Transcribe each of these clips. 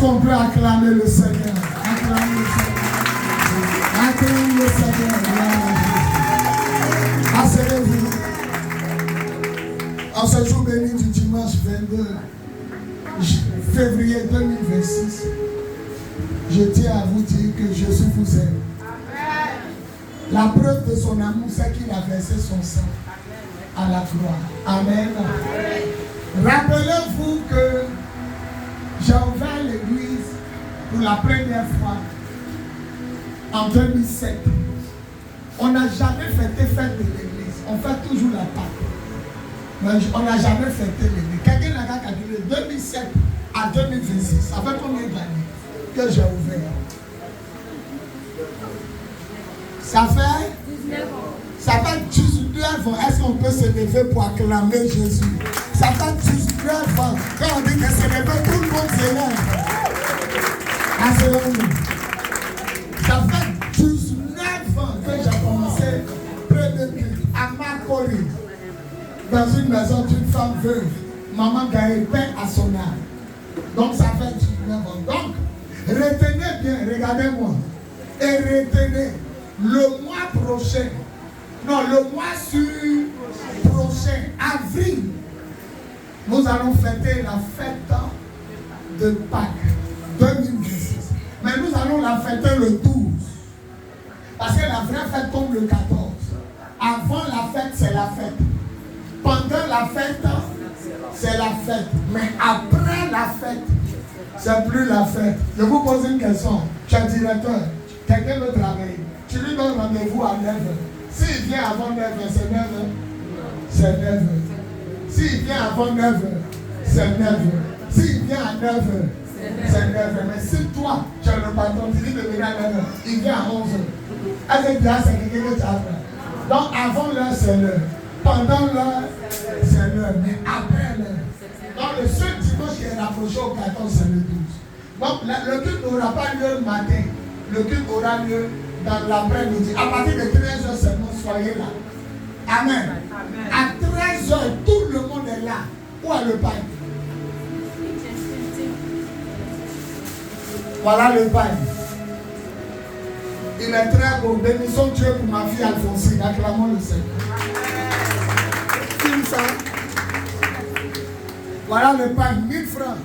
On peut acclamer le Seigneur. Acclamer le Seigneur. Acclamer le Seigneur. Asseyez-vous. En ce jour béni du dimanche 22 février 2026, je tiens à vous dire que Jésus vous aime. La preuve de son amour, c'est qu'il a versé son sang à la croix. Amen. Rappelez-vous que j'ai ouvert l'église pour la première fois en 2007. On n'a jamais fêté fête de l'église. On fait toujours la Pâque. Mais on n'a jamais fêté l'église. Quelqu'un n'a qu'à calculer 2007 à 2026. Ça fait combien d'années que j'ai ouvert? Ça fait 19 ans. Ça fait 19 ans. Est-ce qu'on peut se lever pour acclamer Jésus? Ça fait 19 ans. Quand on dit que c'est levé, tout le monde s'élève. Asseyons-nous. Ça fait 19 ans que j'ai commencé près de à Makori, dans une maison d'une femme veuve. Maman Gaël, paix à son âme. Donc ça fait 19 ans. Donc, retenez bien, regardez-moi. Et retenez, le mois prochain, non, le mois prochain, avril, nous allons fêter la fête de Pâques 2026. Mais nous allons la fêter le 12. Parce que la vraie fête tombe le 14. Avant la fête, c'est la fête. Pendant la fête, c'est la fête. Mais après la fête, c'est plus la fête. Je vous pose une question. Tu es directeur, quelqu'un veut travailler. Tu lui donnes rendez-vous à 9h. S'il vient avant 9h, c'est 9h. C'est 9h. S'il vient avant 9h, c'est 9h. S'il vient à 9h, c'est 9h. Mais si toi, tu es le patron, tu dis de venir à 9h, il vient à 11h. Est-ce que là, c'est quelqu'un que tu as fait? Donc avant l'heure, c'est l'heure. Pendant l'heure, c'est l'heure. Mais après l'heure. Donc le seul dimanche qui est rapproché au 14, c'est le 12. Donc le culte n'aura pas lieu le matin. Le culte aura lieu dans l'après-midi. À partir de 13h seulement, soyez là. Amen. À 13h, tout le monde est là. Où est le pain? Voilà le pain. Il est très beau. Bénissons Dieu pour ma fille Alphonsine. Acclamons le Seigneur. Filme ça. Voilà le pain. 1000 francs.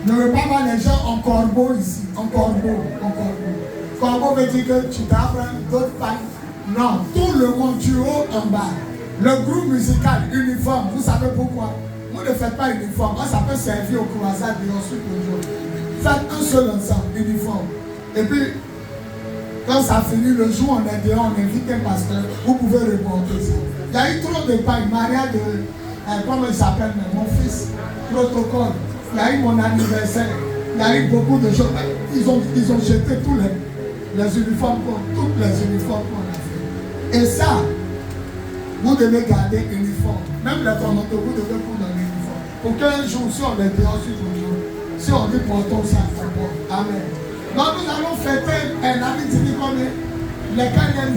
Ne veux pas voir les gens en corbeau ici. En corbeau. En corbeau. Corbeau veut dire que tu t'apprends d'autres pains. Non, tout le monde du haut en bas. Le groupe musical, uniforme, vous savez pourquoi? Vous ne faites pas uniforme, ça peut servir au croisade et ensuite au jour. Faites un seul ensemble, uniforme. Et puis, quand ça finit le jour, on est dehors, on invite un pasteur, vous pouvez remonter ça. Il y a eu trop de pailles, mariage de, comment il s'appelle, mon fils, protocole. Il y a eu mon anniversaire, il y a eu beaucoup de choses. Ils ont jeté tous les uniformes, toutes les uniformes qu'on a fait. Et ça, vous devez garder uniforme. Même les commandos, vous devez prendre dans l'uniforme. Pour qu'un jour, si on est dehors sur le jour, si on dit portons ça, on porte. Amen. Donc nous allons fêter, un ami dit combien? Les Canadiens,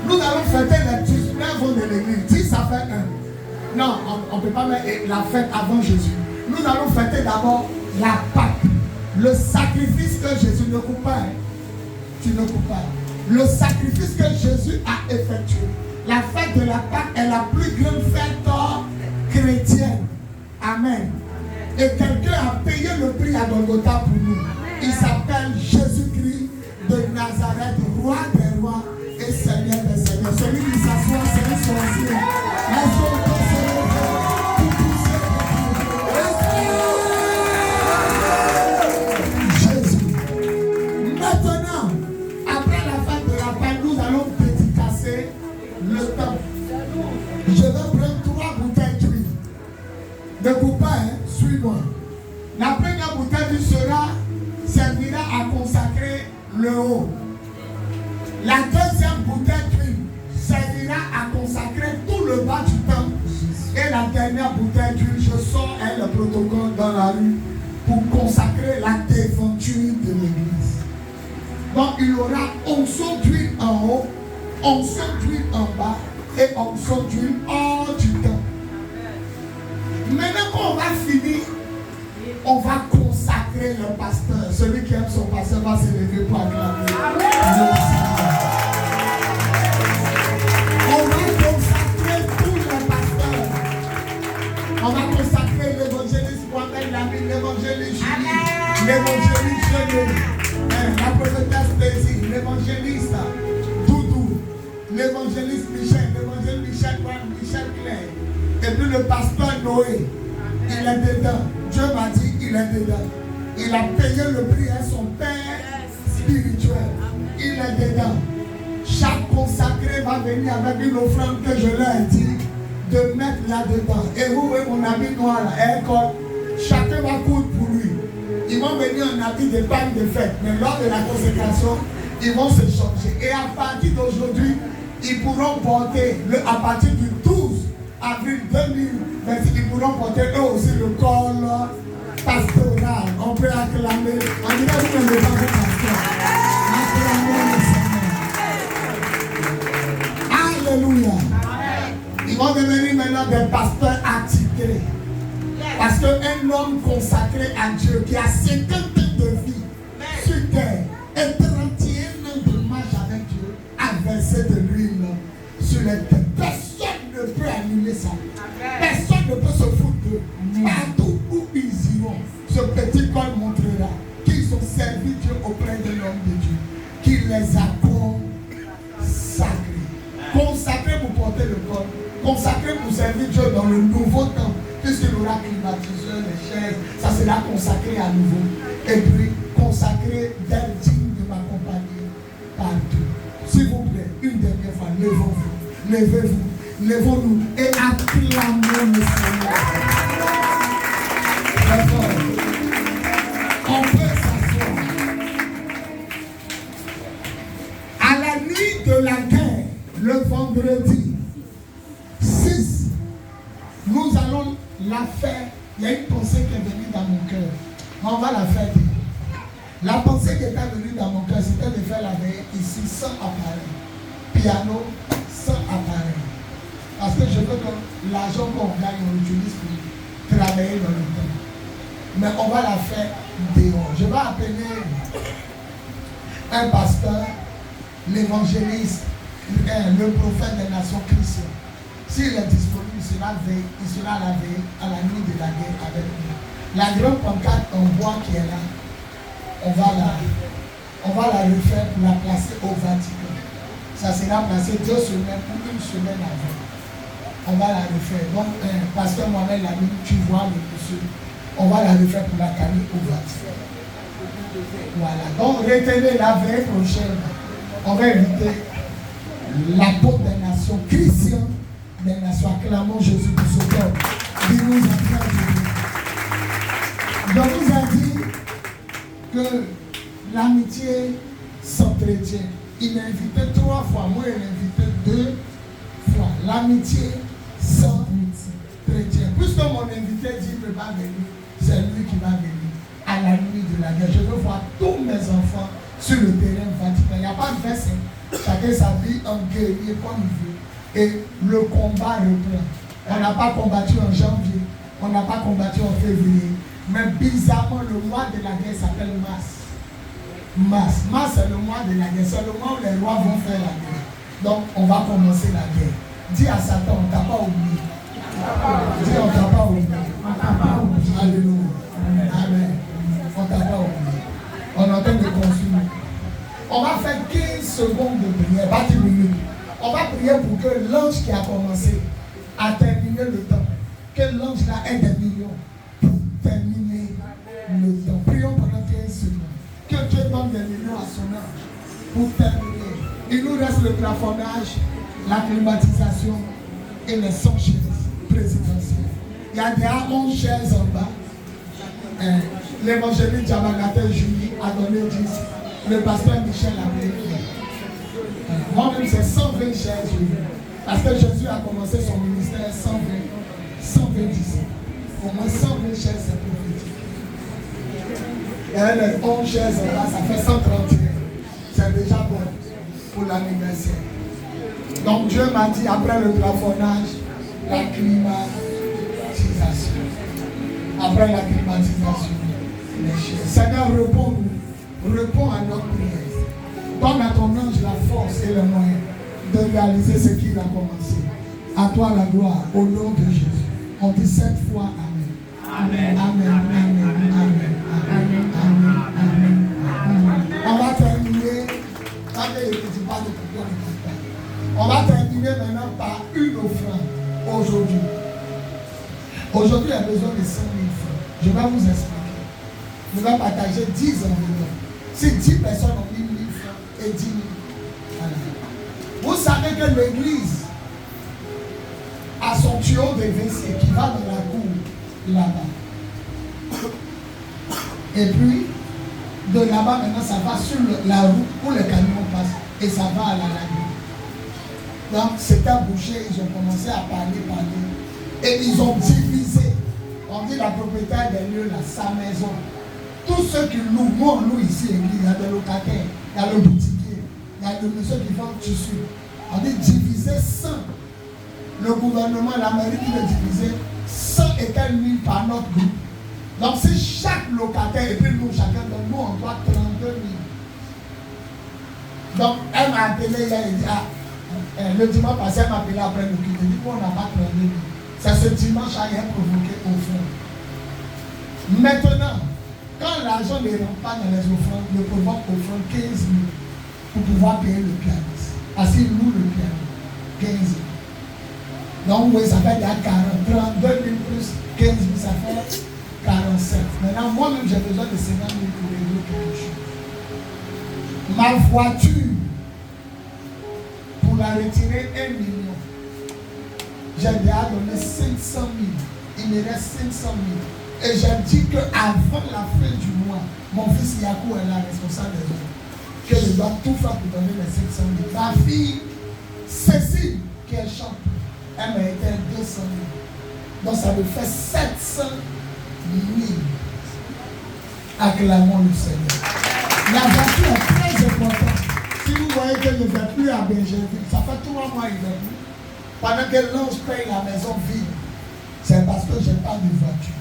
nous allons fêter les 19 ans de l'église. 10, ça fait 1. Non, on ne peut pas mettre la fête avant Jésus. Nous allons fêter d'abord la Pâque. Le sacrifice que Jésus ne coupe pas. Tu ne coupes pas. Le sacrifice que Jésus a effectué. La fête de la Pâque est la plus grande fête chrétienne. Amen. Et quelqu'un a payé le prix à Golgotha pour nous. Il s'appelle Jésus-Christ de Nazareth, roi des rois et seigneur des seigneurs. Celui qui s'assoit, c'est un sorcier. Jésus. Maintenant, après la fête de la Pâque, nous allons dédicacer le temps. Je vais prendre 3 bouteilles d'huile. Ne coupe pas, hein? Suis-moi. La première bouteille d'huile servira à consacrer le haut. La deuxième bouteille d'huile servira à consacrer tout le bas du temple. Et la dernière bouteille d'huile, je sors le protocole dans la rue pour consacrer la devanture de l'église. Donc il y aura onction d'huile en haut, onction d'huile en bas et onction d'huile hors du temple. Maintenant qu'on va finir, on va consacrer va se lever pour acclamer. On va consacrer tous les pasteurs. On va consacrer l'évangéliste Mohamed Lamine, l'évangéliste Julie, l'évangéliste Jeune, la prophétesse Daisy, l'évangéliste Doudou, l'évangéliste Michel, l'évangéliste Michel Claire, et puis le pasteur Noé. Il est dedans. Dieu m'a dit, il est dedans. Il a payé le prix à son père spirituel. Il est dedans. Chaque consacré va venir avec une offrande que je leur ai dit de mettre là-dedans. Et vous voyez mon ami noir là, chacun va coudre pour lui. Ils vont venir en habit de bain de fête. Mais lors de la consécration, ils vont se changer. Et à partir d'aujourd'hui, ils pourront porter, à partir du 12 avril 2026, ils pourront porter eux aussi le col pastoral. On peut acclamer. On dirait que vous n'aimez pas vos pasteurs. Acclamez le Seigneur. Alléluia. Ils vont devenir maintenant des pasteurs attitrés. Parce qu'un homme consacré à Dieu qui a 50 ans de vie sur terre et 31 ans de marche avec Dieu a versé de l'huile sur les têtes. Personne ne peut annuler ça. Personne ne peut se foutre d'eux. Partout où ils iront, ce petit col montrera qu'ils ont servi Dieu auprès de l'homme de Dieu, qu'il les a consacrés. Consacrés pour porter le col, consacrés pour servir Dieu dans le nouveau temps, puisqu'il aura climatisé les chaises, ça sera consacré à nouveau. Et puis, consacré d'être digne de m'accompagner partout. S'il vous plaît, une dernière fois, levons-vous. Levez-vous, levons-nous et acclamons le Seigneur. D'accord. On peut s'asseoir. À la nuit de la guerre, le vendredi 6, nous allons la faire. Il y a une pensée qui est venue dans mon cœur. On va la faire. La pensée qui est venue dans mon cœur, c'était de faire la veille ici sans appareil. Piano, sans appareil. Parce que je veux que l'argent qu'on gagne, on l'utilise pour travailler dans le temps. Mais on va la faire dehors. Je vais appeler un pasteur, l'évangéliste, le prophète des nations chrétiennes. S'il est disponible, il sera à la veille, à la nuit de la guerre avec nous. La grande pancarte en bois qui est là, on va la refaire pour la placer au Vatican. Ça sera placé 2 semaines ou 1 semaine avant. On va la refaire. Donc, pasteur Mohamed Lamine, tu vois le monsieur. On va la refaire pour la canne au Vatican. Voilà. Donc, retenez la veille prochaine. On va inviter l'apôtre des nations chrétiennes, des nations. Acclamons Jésus pour ce corps. Il nous a fait. Donc, nous a dit que l'amitié s'entretient. Il m'a invité 3 fois, moi il m'a invité 2 fois. L'amitié s'entretient. Puisque mon invité dit qu'il ne peut pas venir, c'est lui qui va venir à la nuit de la guerre. Je veux voir tous mes enfants sur le terrain Vatican. Il n'y a pas de verset. Chacun s'habille en guerrier comme il veut. Et le combat reprend. On n'a pas combattu en janvier, on n'a pas combattu en février. Mais bizarrement, le mois de la guerre s'appelle Mars. Mars, c'est le mois de la guerre. C'est le mois où les rois vont faire la guerre. Donc, on va commencer la guerre. Dis à Satan, on ne t'a pas oublié. Dis, on ne t'a pas oublié. Alléluia. Amen. On ne t'a pas oublié. On est en train de construire. On va faire 15 secondes de prière, pas 10 minutes. On va prier pour que l'ange qui a commencé à terminer le temps, que l'ange là ait des millions pour terminer le temps. Prions pendant 15 secondes. Que Dieu donne des millions à son ange pour terminer. Il nous reste le plafonnage, la climatisation et les 100 chaises présidentielles. Il y a déjà 11 chaises en bas. L'évangéliste Diamagatel Julie a donné 10. Le pasteur Michel a donné 20. Moi-même, c'est 120 chaises. Parce que Jésus a commencé son ministère 120 Au moins 120 chaises, c'est prophétique. Et les 11 chaises en bas, ça fait 131. C'est déjà bon pour l'anniversaire. Donc Dieu m'a dit, après le plafonnage, la climatisation. Après la climatisation, les chaises. Seigneur, réponds-nous réponds à notre prière. Donne à ton ange la force et le moyen de réaliser ce qu'il a commencé. À toi la gloire, au nom de Jésus. On dit 7 fois Amen. Amen. Amen. Amen. Amen. Amen. Amen. Amen. Amen. On va terminer. On va terminer maintenant par une offrande aujourd'hui. Aujourd'hui, il y a besoin de 5 000 francs. Je vais vous expliquer. Nous allons partager 10 environ. Si 10 personnes ont mis 1 000 francs et 10 000. Voilà. Vous savez que l'église a son tuyau de WC qui va dans la cour là-bas. Et puis, de là-bas maintenant, ça va sur la route où le camion passe et ça va à la lagune. Donc, c'était bouché, ils ont commencé à parler. Et ils ont divisé. On dit la propriétaire des lieux, là, sa maison. Tous ceux qui louent, nous on loue ici, il y a des locataires, il y a le boutiquier, il y a le monsieur qui vend tissu. On dit diviser 100. Le gouvernement, la mairie qui veut diviser 100 et quelques mille par notre groupe. Donc si chaque locataire, et puis nous, chacun de nous, on doit 32 000. Donc elle m'a appelé hier, elle dit, le dimanche passé, elle m'a appelé après le culte. Elle dit, on n'a pas 32 000. C'est ce dimanche à rien provoqué au fond. Maintenant, quand l'argent ne rentre pas dans les offrandes, le provoque offrande 15 000 pour pouvoir payer le pianiste. Parce qu'il loue le piano. 15 000. Donc, oui, ça fait déjà 32 000 plus 15 000, ça fait 47. Maintenant, moi-même, j'ai besoin de 50 000 pour régler quelque chose. Ma voiture, pour la retirer 1 million, j'ai déjà donné 500 000. Il me reste 500 000. Et j'ai dit qu'avant la fin du mois, mon fils Yakou est la responsable des autres. Que je dois tout faire pour donner les 500 000. Ma fille, Cécile, qui est chante, elle m'a été 200 000. Donc ça me fait 700 000. Acclamons le Seigneur. La voiture est très importante. Si vous voyez que je ne vais plus à Benjerville, ça fait 3 mois qu'il ne va plus. Pendant que l'ange paye la maison vide, c'est parce que je n'ai pas de voiture.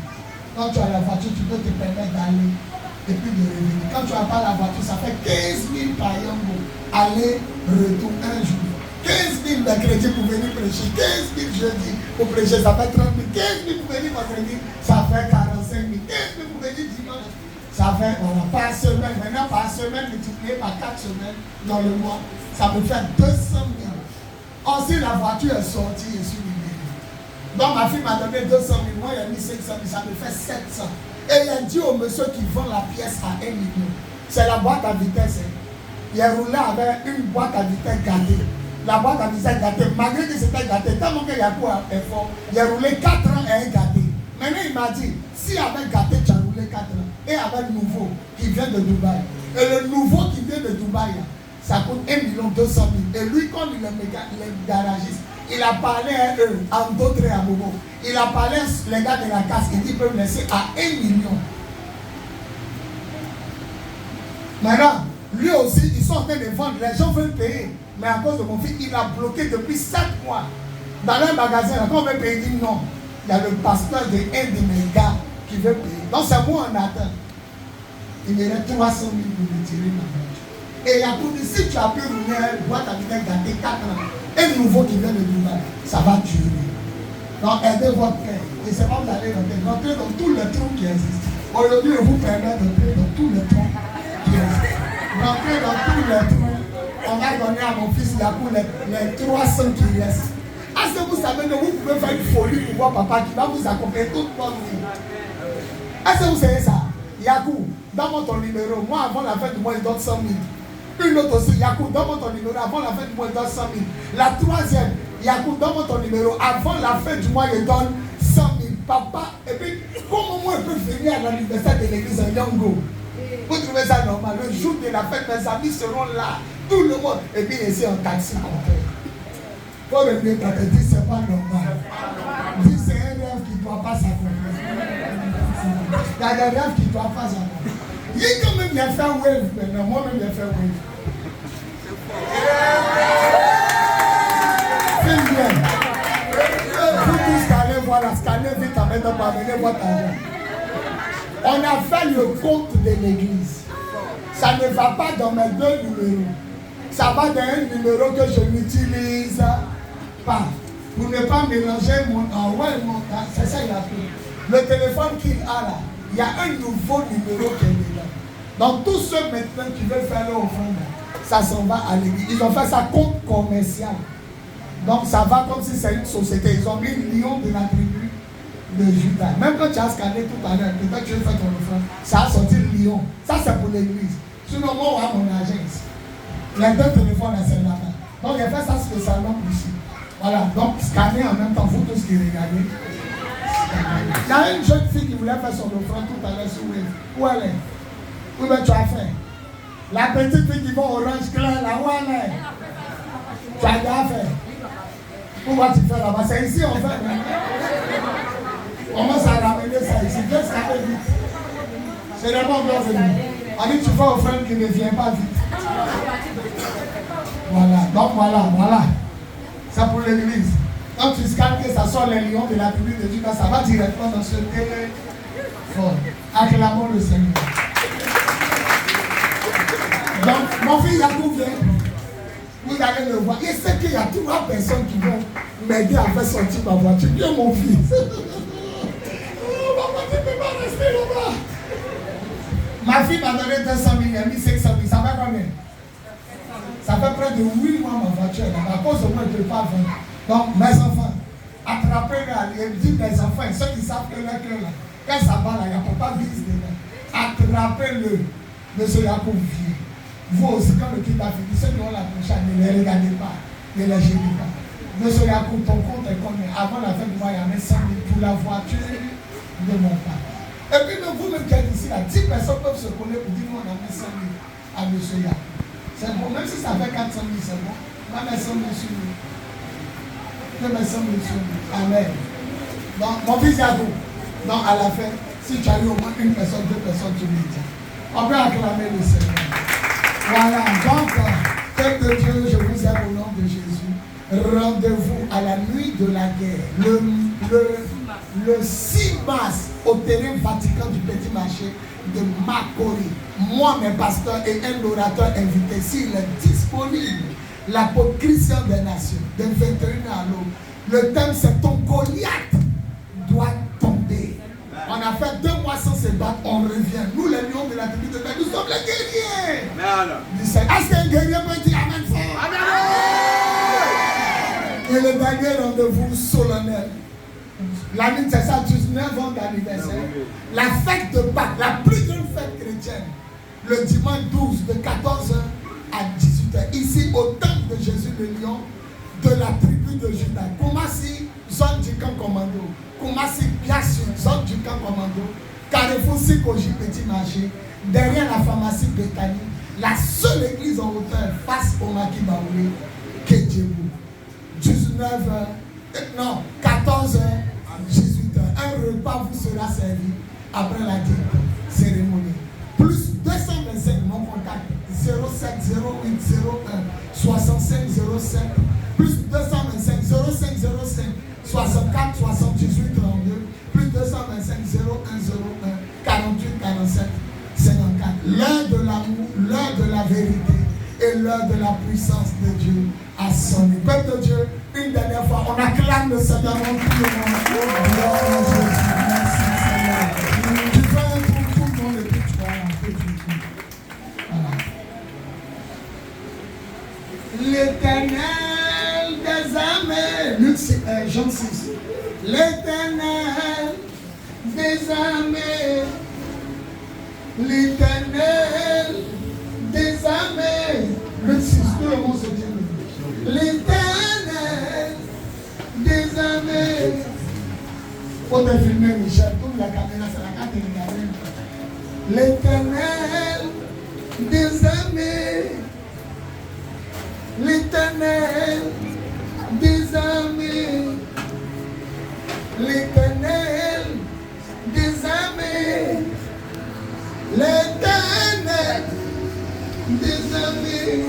Quand tu as la voiture, tu peux te permettre d'aller et puis de revenir. Quand tu n'as pas la voiture, ça fait 15 000 par Yango. Aller, retour, un jour. 15 000 mercredi pour venir prêcher. 15 000 jeudi pour prêcher, ça fait 30 000. 15 000 pour venir vendredi, ça fait 45 000. 15 000 pour venir dimanche, ça fait, voilà, par semaine. Maintenant, par semaine, multiplié par 4 semaines dans le mois, ça me fait 200 000. Ensuite, la voiture est sortie et je suis libéré. Donc ma fille m'a donné 200 000, moi il a mis 500 000, ça me fait 700. Et il a dit au monsieur qui vend la pièce à 1 million, c'est la boîte à vitesse. Il a roulé avec une boîte à vitesse gâtée. La boîte à vitesse gâtée, malgré que c'était gâté, tellement qu'il y a quoi est fort, il a roulé 4 ans et un gâté. Maintenant il m'a dit, si avec gâté tu as roulé 4 ans, et avec nouveau qui vient de Dubaï, et le nouveau qui vient de Dubaï, ça coûte 1 200 000. Et lui, comme il est garagiste, il a parlé à eux, en d'autres et à Bobo. Il a parlé les gars de la casse, il dit qu'il peut me laisser à 1 million. Maintenant, lui aussi, ils sont en train de vendre, les gens veulent payer. Mais à cause de mon fils, il a bloqué depuis 7 mois. Dans un magasin, quand on veut payer, il dit non. Il y a le pasteur de un de mes gars qui veut payer. Donc c'est moi en attente. Il me reste 300 000 pour retirer ma voiture. Et il a tout dit, si tu as pu rouler une boîte à vitesse gâtée 4 ans, un nouveau qui vient de Dubaï, ça va tuer. Donc aidez votre père. Et c'est pas vous allez rentrer dans tous les trous qui existent. Aujourd'hui, je vous permets d'entrer dans tous les trous qui existent. Rentrer dans tous les trous. On va donner à mon fils Yakou les 300 qui restent. Est-ce que vous savez que vous pouvez faire une folie pour voir papa qui va vous accompagner toute votre vie? Est-ce que vous savez ça? Yakou, donne-moi ton numéro. Moi, avant la fin du mois, il donne 100 000. Une autre aussi, Yakou, donne-moi ton numéro. Avant la fin du mois, il donne 100 000. La troisième, Yakou, donne-moi ton numéro. Avant la fin du mois, il donne 100 000. Papa, et puis, comment moi je peux venir à l'anniversaire de l'église à Yango? Vous trouvez ça normal? Le jour de la fête, mes amis seront là. Tout le monde. Et puis, ici, en taxi complet. Faut revenir quand tu dis c'est pas normal. Dis c'est un rêve qui ne doit pas s'accomplir. Il y a des rêves qui ne doivent pas s'accomplir. Il y a quand même bien fait wave maintenant. Moi-même, j'ai fait wave. C'est bien. Vous tous scanner, voilà, scanner vite, à mettre pour amener votre argent. On a fait le compte de l'église. Ça ne va pas dans mes deux numéros. Ça va dans un numéro que je n'utilise pas. Pour ne pas mélanger mon c'est ça il a pris. Le téléphone qu'il a là, il y a un nouveau numéro qui est dedans. Donc tous ceux maintenant qui veulent faire leur offrande, ça s'en va à l'église. Ils ont fait ça compte commercial. Donc ça va comme si c'est une société. Ils ont mis Lion de la tribu de Judas. Même quand tu as scanné tout à l'heure, peut-être que tu veux faire ton offrande, ça a sorti Lion. Ça c'est pour l'église. Sinon moi, on a mon agence. Les deux téléphones, c'est là-bas. Donc j'ai fait ça spécialement ici. Voilà, donc scanner en même temps, vous tous qui regardez. Il y a une jeune fille qui voulait faire son offrande tout à l'heure sur Wave. Où elle est? Où ben tu as fait? La petite fille qui va orange clair là, où elle est? Tu as déjà fait? Pourquoi tu fais là-bas? C'est ici on fait. On commence à ramener ça ici. Viens scanner vite. C'est vraiment bien venu. On dit tu fais offrande qui ne vient pas vite. Voilà, donc voilà. Ça pour l'église. Quand tu scannes que ça sort les lions de la tribu de Judas, ça va directement dans ce téléphone. Acclamons le Seigneur. Donc, mon fils Yakou vient. Vous allez le voir. Il sait qu'il y a 3 personnes qui vont m'aider à faire sortir ma voiture. Viens mon fils. Oh, ma voiture ne peut pas rester là-bas. Ma fille m'a donné 200 000, elle a mis 500 000. Ça fait combien? Ça fait près de 8 mois ma voiture là. À cause de moi, je ne peux pas vendre. Donc, mes enfants, attrapez-le. Il dit mes enfants, ceux qui savent que là, quand ça va là, il n'y a pas de vis dedans. Attrapez-le. Monsieur Yacoub vient. Vous aussi, quand le kit a fini, ceux qui ont la prochaine, ne les regardez pas, ne les gênez pas. Monsieur Yacoub, ton compte est combien? Avant la fin du mois, il y avait 100 000 pour la voiture de mon père. Et puis, vous-même qui êtes ici, là, 10 personnes peuvent se connaître pour dire, nous, on a mis 100 000 à monsieur Yacoub. C'est bon, même si ça fait 400 000, c'est bon. On va mettre 100 000 sur nous. Je mets 100 000 sur nous. Amen. Donc, mon fils Yacoub, donc à la fin, si tu as eu au moins une personne, 2 personnes, tu me dis. On peut acclamer le Seigneur. Voilà, donc, peuple de Dieu, je vous aime au nom de Jésus. Rendez-vous à la nuit de la guerre, le 6 mars, au terrain Vatican du Petit Marché de Makori. Moi, mes pasteurs et un orateur invité, s'il est disponible, l'apôtre Christian des Nations, de 21 à l'eau. Le thème, c'est ton Goliath doit tomber. On a fait 2 mois sans se battre, on revient. Nous, les lions de la tribu de Dieu, nous sommes les guerriers. Est-ce qu'un guerrier peut dire Amen fort? Amen. Et le dernier rendez-vous solennel. La nuit, c'est ça, 19 ans d'anniversaire. La fête de Pâques, la plus grande fête chrétienne. Le dimanche 12, de 14h à 18h. Ici, au temple de Jésus le lion de la tribu de Judas. Koumassi, zone du camp commando. Koumassi, Biasu, zone du camp commando. Carrefour Sikoji, Petit Marché. Derrière la pharmacie Bethany. La seule église en hauteur face au Maki Baoulé, Kedjebou. 19h, non, 14h, 18h. Un repas vous sera servi après la cérémonie. Plus 225, mon contact, 07 08 01 65 07, plus 225 05 05 64 78 32, plus 225 01 01 48 47 54. L'heure de l'amour, l'heure de la vérité et l'heure de la puissance de Dieu a sonné. Peuple de Dieu, une dernière fois, on acclame le Seigneur, mon Dieu. Gloire à Jésus. Merci Seigneur. Tu fais un tour, tout le monde, et puis tu vas un peu du tout. Voilà. L'Éternel des armées, Jean 6. L'Éternel des armées, l'Éternel des armées, le 6, tout le monde se dit. L'Éternel des armées. Faut te filmer, Michel, tourne la caméra, c'est la carte de regarder. L'Éternel des armées, l'Éternel des armées, l'Éternel des armées, l'Éternel des armées.